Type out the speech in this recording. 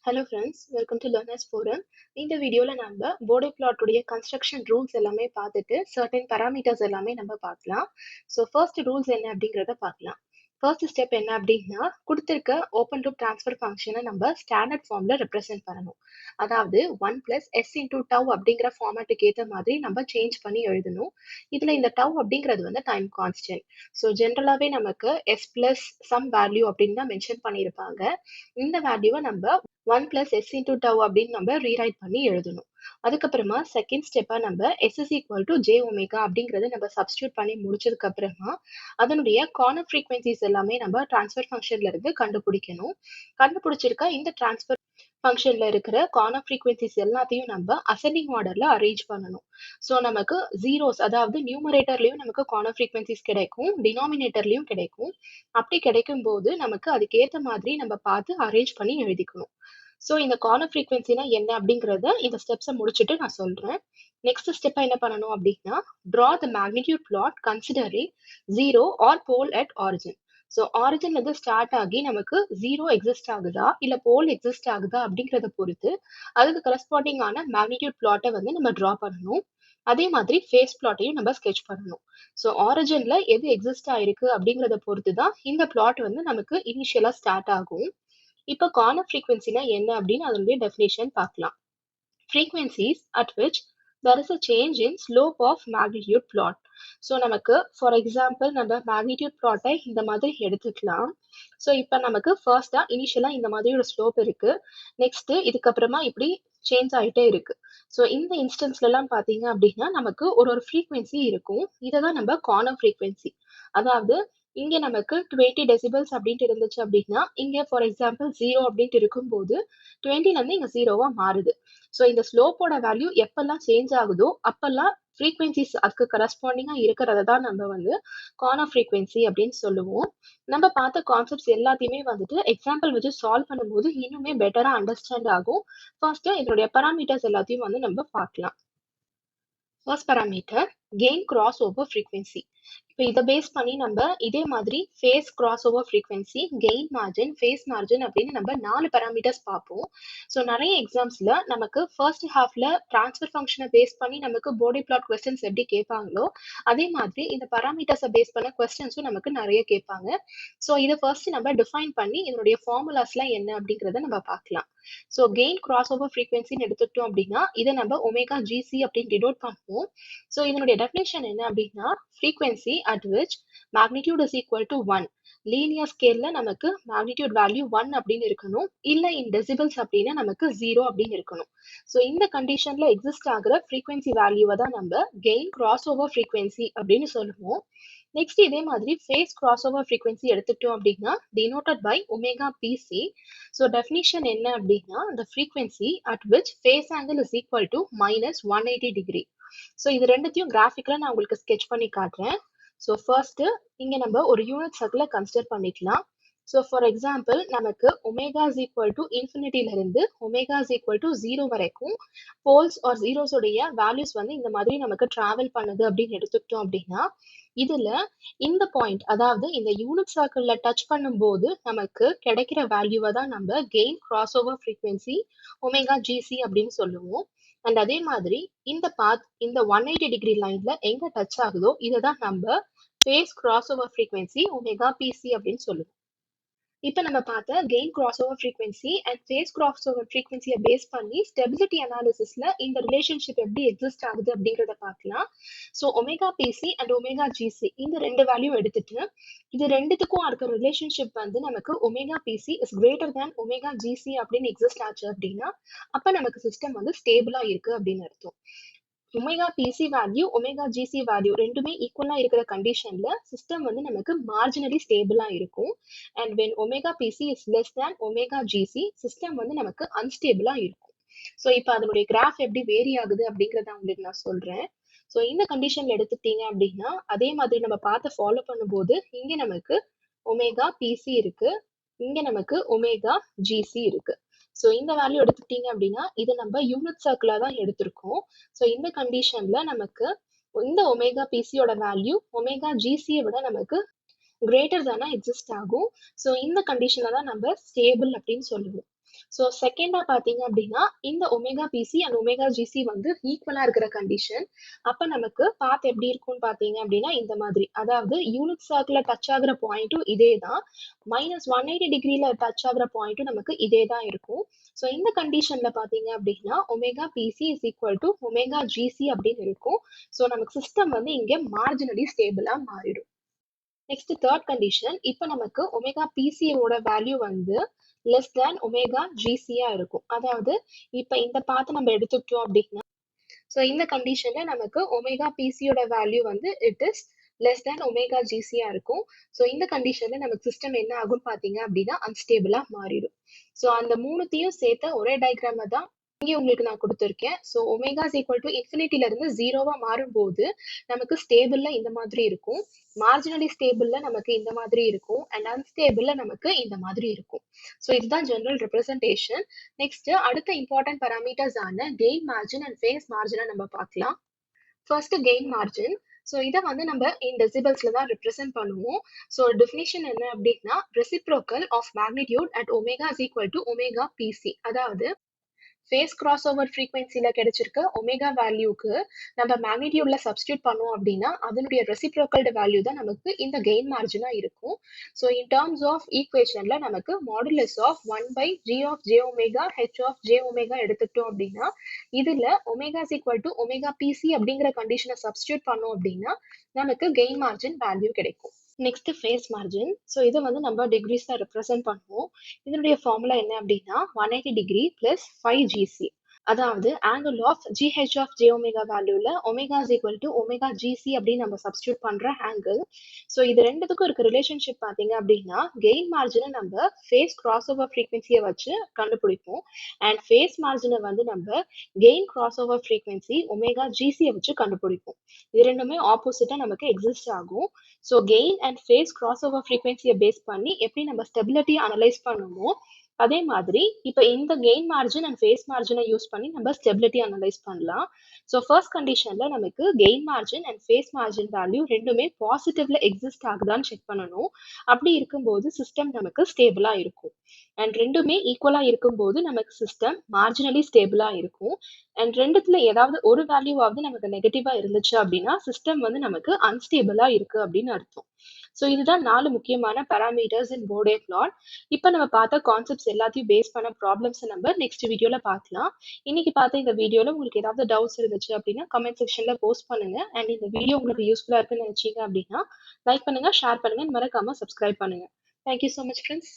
Hello friends, welcome to Learners Forum. இந்த வீடியோல நம்ம போர்டே பிளாட் உடைய கன்ஸ்ட்ரக்ஷன் ரூல்ஸ் எல்லாமே பார்த்துட்டு certain parameters எல்லாமே நம்ம பார்க்கலாம். ஸோ ஃபர்ஸ்ட் ரூல்ஸ் என்ன அப்படிங்கிறத பார்க்கலாம். ஃபர்ஸ்ட் ஸ்டெப் என்ன அப்படின்னா கொடுத்திருக்க ஓப்பன் லூப் ட்ரான்ஸ்ஃபர் ஃபங்க்ஷனை நம்ம ஸ்டாண்டர்ட் ஃபார்ம்ல ரெப்ரசென்ட் பண்ணணும். அதாவது 1 பிளஸ் எஸ் இன்டூ டவ் அப்படிங்கிற ஃபார்மேட்டுக்கு ஏற்ற மாதிரி நம்ம சேஞ்ச் பண்ணி எழுதணும். இதுல இந்த டவ் அப்படிங்கிறது வந்து டைம் கான்ஸ்டன்ட். ஸோ ஜென்ரலாகவே நமக்கு எஸ் பிளஸ் சம் வேல்யூ அப்படின்னு தான் மென்ஷன் பண்ணியிருப்பாங்க. இந்த வேல்யூவை நம்ம 1 plus s into tau அப்படின்னு நம்ம ரீரைட் பண்ணி எழுதணும். அதுக்கப்புறமா செகண்ட் ஸ்டெப்பா நம்ம s is equal to j omega அப்படிங்கறத நம்ம சப்ஸ்டியூட் பண்ணி முடிச்சதுக்கு அப்புறமா அதனுடைய கார்னர் ஃப்ரீக்வன்சிஸ் எல்லாமே நம்ம டிரான்ஸ்ஃபர் ஃபங்க்ஷன்ல இருந்து கண்டுபிடிக்கணும். கண்டுபிடிச்சிருக்க இந்த டிரான்ஸ்ஃபர் ஃபங்க்ஷன்ல இருக்கிற கார்னர் ஃப்ரீக்வன்சிஸ் எல்லாத்தையும் நம்ம அசெண்டிங் ஆர்டர்ல அரேஞ்ச் பண்ணணும். ஸோ நமக்கு ஜீரோஸ், அதாவது நியூமரேட்டர்லயும் நமக்கு கார்னர் ஃப்ரீக்வன்சிஸ் கிடைக்கும், டினாமினேட்டர்லயும் கிடைக்கும். அப்படி கிடைக்கும் போது நமக்கு அதுக்கேற்ற மாதிரி நம்ம பார்த்து அரேஞ்ச் பண்ணி எழுதிக்கணும். ஸோ இந்த கார்னர் ஃப்ரீக்வன்சினா என்ன அப்படிங்கறத இந்த ஸ்டெப்ஸை முடிச்சுட்டு நான் சொல்றேன். நெக்ஸ்ட் ஸ்டெப்பா என்ன பண்ணணும் அப்படின்னா draw the magnitude plot considering 0 or pole at origin. So ஆரிஜின்ல இருந்து ஸ்டார்ட் ஆகி நமக்கு 0 எக்ஸிஸ்ட் ஆகுதா இல்ல போல் எக்ஸிஸ்ட் ஆகுதா அப்படிங்கறத பொறுத்து அதுக்கு கரஸ்பாண்டிங்கான மேக்னிடியூட் பிளாட்டை வந்து நம்ம டிரா பண்ணணும். அதே மாதிரி ஃபேஸ் பிளாட்டையும் நம்ம ஸ்கெட்ச் பண்ணணும். ஸோ ஆரிஜின்ல எது எக்ஸிஸ்ட் ஆயிருக்கு அப்படிங்கறத பொறுத்து தான் இந்த பிளாட் வந்து நமக்கு இனிஷியலா ஸ்டார்ட் ஆகும். இப்போ கார்னர் ஃப்ரீக்வன்சினா என்ன அப்படின்னு அதனுடைய டெஃபினேஷன் பார்க்கலாம். Frequencies at which there is a change in slope of magnitude plot. So நமக்கு ஃபார் எக்ஸாம்பிள் நம்ம மேக்னிடியூட் பிளாட்டை இந்த மாதிரி எடுத்துக்கலாம். ஸோ இப்போ நமக்கு ஃபர்ஸ்டா இனிஷியலா இந்த மாதிரி ஒரு ஸ்லோப் இருக்கு. நெக்ஸ்ட் இதுக்கப்புறமா இப்படி சேஞ்ச் ஆகிட்டே இருக்கு. ஸோ இந்த இன்ஸ்டன்ஸ்ல எல்லாம் பார்த்தீங்க அப்படின்னா நமக்கு ஒரு ஃப்ரீக்வன்சி இருக்கும். இதை தான் நம்ம கார்னர் ஃப்ரீக்வன்சி. அதாவது இங்க நமக்கு 20 டெசிபல்ஸ் அப்படின்ட்டு இருந்துச்சு அப்படின்னா இங்க ஃபார் எக்ஸாம்பிள் 0 அப்படின்ட்டு இருக்கும்போது 20ல இருந்து இங்க 0வா மாறுது. ஸோ இந்த ஸ்லோப்போட வேல்யூ எப்பெல்லாம் சேஞ்ச் ஆகுதோ அப்பெல்லாம் ஃப்ரீக்வன்சிஸ் அதுக்கு கரஸ்பாண்டிங்கா இருக்கிறத தான் நம்ம வந்து கார்னர் ஃப்ரீக்வன்சி அப்படின்னு சொல்லுவோம். நம்ம பார்த்த கான்செப்ட்ஸ் எல்லாத்தையுமே வந்துட்டு எக்ஸாம்பிள் வச்சு சால்வ் பண்ணும்போது இன்னுமே பெட்டரா அண்டர்ஸ்டாண்ட் ஆகும். ஃபர்ஸ்ட் இதனுடைய பாராமீட்டர்ஸ் எல்லாத்தையும் வந்து நம்ம பார்க்கலாம். First parameter gain cross over frequency. இப்போ இதை பேஸ் பண்ணி நம்ம இதே மாதிரி phase cross over frequency, gain margin, phase margin அப்படின்னு நம்ம 4 பாராமீட்டர்ஸ் பார்ப்போம். ஸோ நிறைய எக்ஸாம்ஸ்ல நமக்கு ஃபர்ஸ்ட் ஹாஃப்ல டிரான்ஸ்ஃபர் ஃபங்க்ஷனை பேஸ் பண்ணி நமக்கு போர்டே பிளாட் கொஸ்டின்ஸ் எப்படி கேட்பாங்களோ அதே மாதிரி இந்த பாராமீட்டர்ஸை பேஸ் பண்ண கொஸ்டின்ஸும் நமக்கு நிறைய கேட்பாங்க. ஸோ இதை ஃபர்ஸ்ட் நம்ம டிஃபைன் பண்ணி இதனுடைய ஃபார்முலாஸ்லாம் என்ன அப்படிங்கிறத நம்ம பார்க்கலாம். ஸோ கெயின் கிராஸ் ஓவர் ஃப்ரீக்வன்சின்னு எடுத்துக்கிட்டோம் அப்படின்னா இதை நம்ம ஒமேகா ஜிசி அப்படின்னு டினோட் பண்ணுவோம். ஸோ இதனுடைய டெஃபினேஷன் என்ன அப்படின்னா frequency at which magnitude is equal to 1. Linear ஸ்கேல்ல நமக்கு மேக்னிடியூட் வேல்யூ 1 அப்படின்னு இருக்கணும். இல்ல இன் டெசிபிள்ஸ் அப்படின்னா நமக்கு 0 அப்படின்னு இருக்கணும். ஸோ இந்த கண்டிஷன்ல எக்ஸிஸ்ட் ஆகுற ஃப்ரீக்வன்சி வேல்யூவை தான் நம்ம கெயின் கிராஸ் ஓவர் ஃப்ரீக்வன்சி அப்படின்னு சொல்லுவோம். நெக்ஸ்ட் இதே மாதிரி ஃபேஸ் கிராஸ் ஓவர் ஃப்ரீக்வன்சி எடுத்துட்டோம் அப்படின்னா denoted by omega PC. So definition என்ன அப்படின்னா the frequency at which phase angle is equal to minus 180 degree. So இது ரெண்டுத்தையும் கிராஃபிக்ல நான் உங்களுக்கு ஸ்கெட்ச் பண்ணி காட்டுறேன். ஸோ ஃபர்ஸ்ட் இங்க நம்ம ஒரு யூனிட் சர்க்கிளை கன்சிடர் பண்ணிக்கலாம். ஸோ ஃபார் எக்ஸாம்பிள் நமக்கு ஒமேகா இஸ் ஈக்குவல் டு இன்ஃபினிட்டில இருந்து ஒமேகா இஸ் ஈக்குவல் டு 0 வரைக்கும் போல்ஸ் ஆர் ஜீரோஸ் உடைய வேல்யூஸ் வந்து இந்த மாதிரி நமக்கு டிராவல் பண்ணுது அப்படின்னு எடுத்துக்கிட்டோம் அப்படின்னா இதுல இந்த பாயிண்ட், அதாவது இந்த யூனிட் சர்க்கிள்ல டச் பண்ணும்போது நமக்கு கிடைக்கிற வேல்யூவை தான் நம்ம gain cross over frequency omega GC அப்படின்னு சொல்லுவோம். அண்ட் அதே மாதிரி இந்த பாத் இந்த 180 டிகிரி லைன்ல எங்க டச் ஆகுதோ இதை தான் நம்ம phase cross over frequency omega PC அப்படின்னு சொல்லுவோம். இப்போ நம்ம பார்த்த gain cross over frequency and phase cross over ஃப்ரீக்வன்சியை பேஸ் பண்ணி ஸ்டெபிலிட்டி அனாலிசிஸ்ல இந்த ரிலேஷன்ஷிப் எப்படி எக்ஸிஸ்ட் ஆகுது அப்படிங்கிறத பார்க்கலாம். So omega PC and omega GC இந்த ரெண்டு வேல்யூ எடுத்துட்டு இது ரெண்டுத்துக்கும் இருக்கிற ரிலேஷன்ஷிப் வந்து நமக்கு omega PC is greater than omega GC அப்படின்னு எக்ஸிஸ்ட் ஆச்சு அப்படின்னா அப்ப நமக்கு சிஸ்டம் வந்து ஸ்டேபிளா இருக்கு அப்படின்னு அர்த்தம். Omega PC value omega GC value ரெண்டுமே ஈக்குவலா இருக்கிற கண்டிஷன்ல சிஸ்டம் வந்து நமக்கு மார்ஜினலி ஸ்டேபிளா இருக்கும். And when omega PC is less than omega GC system வந்து நமக்கு அன்ஸ்டேபிளா இருக்கும். ஸோ இப்போ அதனுடைய கிராஃப் எப்படி வேரி ஆகுது அப்படிங்கறத உங்களுக்கு நான் சொல்றேன். ஸோ இந்த கண்டிஷன்ல எடுத்துட்டீங்க அப்படின்னா அதே மாதிரி நம்ம பார்த்து ஃபாலோ பண்ணும்போது இங்க நமக்கு ஒமேகா பிசி இருக்கு, இங்க நமக்கு ஒமேகா ஜிசி இருக்கு. ஸோ இந்த வேல்யூ எடுத்துக்கிட்டீங்க அப்படின்னா இது நம்ம யூனிட் சர்க்கிளா தான் எடுத்திருக்கோம். ஸோ இந்த கண்டிஷன்ல நமக்கு இந்த ஒமேகா பிசியோட வேல்யூ ஒமேகா ஜிசியை விட நமக்கு கிரேட்டர் தானா எக்ஸிஸ்ட் ஆகும். ஸோ இந்த கண்டிஷனை தான் நம்ம ஸ்டேபிள் அப்படின்னு சொல்லுவோம். ஸோ செகண்டா பார்த்தீங்க அப்படின்னா இந்த omega PC and omega GC வந்து ஈக்குவலா இருக்கிற கண்டிஷன். அப்ப நமக்கு பாத் எப்படி இருக்கும்னு பார்த்தீங்க அப்படின்னா இந்த மாதிரி. அதாவது யூனிட் சர்க்கிள்ல டச் ஆகுற பாயிண்ட்டும் இதே தான். -180 டச் ஆகுற பாயிண்ட்டும் நமக்கு இதே தான் இருக்கும். ஸோ இந்த கண்டிஷன்ல பார்த்தீங்க அப்படின்னா omega PC is equal to omega GC அப்படின்னு இருக்கும். ஸோ நமக்கு சிஸ்டம் வந்து இங்க மார்ஜினலி ஸ்டேபிளா மாறிடும். Next third condition. இப்போ நமக்கு ஒமேகா பிசியோட வேல்யூ வந்து லெஸ் தேன் ஒமேகா ஜிசியா இருக்கும். அதாவது இப்போ இந்த பாத்து நம்ம எடுத்துக்கிட்டோம் அப்படின்னா ஸோ இந்த கண்டிஷன்ல நமக்கு ஒமேகா பிசியோட வேல்யூ வந்து it is less than omega ஜிசியா இருக்கும். ஸோ இந்த கண்டிஷன்ல நமக்கு சிஸ்டம் என்ன ஆகும் பார்த்தீங்க அப்படின்னா அன்ஸ்டேபிளா மாறிடும். ஸோ அந்த மூணுத்தையும் சேர்த்த ஒரே டயக்ராம தான் இங்கே உங்களுக்கு நான் கொடுத்துருக்கேன். So omega is equal to இன்ஃபினிட்டில இருந்து ஜீரோவா மாறும்போது நமக்கு ஸ்டேபிள்ல இந்த மாதிரி இருக்கும். மார்ஜினலி ஸ்டேபிள்ல நமக்கு இந்த மாதிரி இருக்கும். அண்ட் அன்ஸ்டேபிள்ல நமக்கு இந்த மாதிரி இருக்கும். ஸோ இதுதான் ஜெனரல் ரெப்ரசன்டேஷன். நெக்ஸ்ட் அடுத்த இம்பார்ட்டன்ட் பராமீட்டர்ஸ் ஆன கெயின் மார்ஜின் அண்ட் ஃபேஸ் மார்ஜினை நம்ம பார்க்கலாம். First gain margin. ஸோ இதை வந்து நம்ம இன் டெசிபல்ஸ்ல தான் ரெப்ரசென்ட் பண்ணுவோம். ஸோ டெஃபினிஷன் என்ன அப்படின்னா reciprocal of magnitude at omega is equal to omega PC. அதாவது ஃபேஸ் கிராஸ் ஓவர் ஃப்ரீக்வன்சியில் கிடைச்சிருக்க ஒமேகா வேல்யூக்கு நம்ம மேக்னிடியூட்ல சப்ஸ்டியூட் பண்ணோம் அப்படின்னா அதனுடைய ரெசிப்ரோக்கல்டு வேல்யூ தான் நமக்கு இந்த கெயின் மார்ஜினா இருக்கும். ஸோ இன் டர்ம்ஸ் ஆஃப் ஈக்குவேஷன்ல நமக்கு modulus of 1/g of J omega H of J omega எடுத்துக்கிட்டோம் அப்படின்னா இதுல omega is equal to omega PC அப்படிங்கிற கண்டிஷனை சப்ஸ்டியூட் பண்ணோம் அப்படின்னா நமக்கு கெயின் மார்ஜின் வேல்யூ கிடைக்கும். Next phase margin. ஸோ இதை வந்து நம்ம டிகிரிஸில் ரெப்ரசென்ட் பண்ணுவோம். இதனுடைய ஃபார்முலா என்ன அப்படின்னா 180 டிகிரி பிளஸ் 5 GC. அதாவது angle of GH of J omega வேல்யூல omega is equal to omega GC அப்படின்னு நம்ம சப்ஸ்டியூட் பண்ற ஆங்கிள். ஸோ இது ரெண்டுத்துக்கும் இருக்க ரிலேஷன்ஷிப் பார்த்தீங்க அப்படின்னா கெயின் மார்ஜினை நம்ம ஃபேஸ் கிராஸ் ஓவர் ஃப்ரீக்வன்சியை வச்சு கண்டுபிடிப்போம். அண்ட் ஃபேஸ் மார்ஜினை வந்து நம்ம gain cross over frequency omega ஜிசியை வச்சு கண்டுபிடிப்போம். இது ரெண்டுமே ஆப்போசிட்டா நமக்கு எக்ஸிஸ்ட் ஆகும். So gain and phase cross over ஃப்ரீக்வன்சியை பேஸ் பண்ணி எப்படி நம்ம ஸ்டெபிலிட்டியை அனலைஸ் பண்ணுமோ அதே மாதிரி இப்போ இந்த கெயின் மார்ஜின் அண்ட் ஃபேஸ் மார்ஜினை யூஸ் பண்ணி நம்ம ஸ்டெபிலிட்டி அனலைஸ் பண்ணலாம். ஸோ ஃபர்ஸ்ட் கண்டிஷன்ல நமக்கு gain margin and phase margin value ரெண்டுமே பாசிட்டிவ்ல எக்ஸிஸ்ட் ஆகுதான்னு செக் பண்ணணும். அப்படி இருக்கும்போது சிஸ்டம் நமக்கு ஸ்டேபிளா இருக்கும். அண்ட் ரெண்டுமே ஈக்குவலா இருக்கும்போது நமக்கு சிஸ்டம் மார்ஜினலி ஸ்டேபிளா இருக்கும். அண்ட் ரெண்டுத்துல ஏதாவது ஒரு வேல்யூவாவது நமக்கு நெகட்டிவா இருந்துச்சு அப்படின்னா சிஸ்டம் வந்து நமக்கு அன்ஸ்டேபிளா இருக்கு அப்படின்னு அர்த்தம். ஸோ இதுதான் 4 முக்கியமான பேராமீட்டர்ஸ் இன் போர்டே பிளாட். இப்போ நம்ம பார்த்த கான்செப்ட்ஸ் எல்லாத்தையும் பேஸ் பண்ண ப்ராப்ளம்ஸ் நம்ம நெக்ஸ்ட் வீடியோல பார்க்கலாம். இன்னைக்கு பார்த்த இந்த வீடியோல உங்களுக்கு ஏதாவது டவுட்ஸ் இருந்துச்சு அப்படின்னா கமெண்ட் செக்ஷன்ல போஸ்ட் பண்ணுங்க. அண்ட் இந்த வீடியோ உங்களுக்கு யூஸ்ஃபுல்லா இருக்குன்னு நினைச்சீங்க அப்படின்னா லைக் பண்ணுங்க, ஷேர் பண்ணுங்க, மறக்காம சப்ஸ்கிரைப் பண்ணுங்க. Thank you so much friends.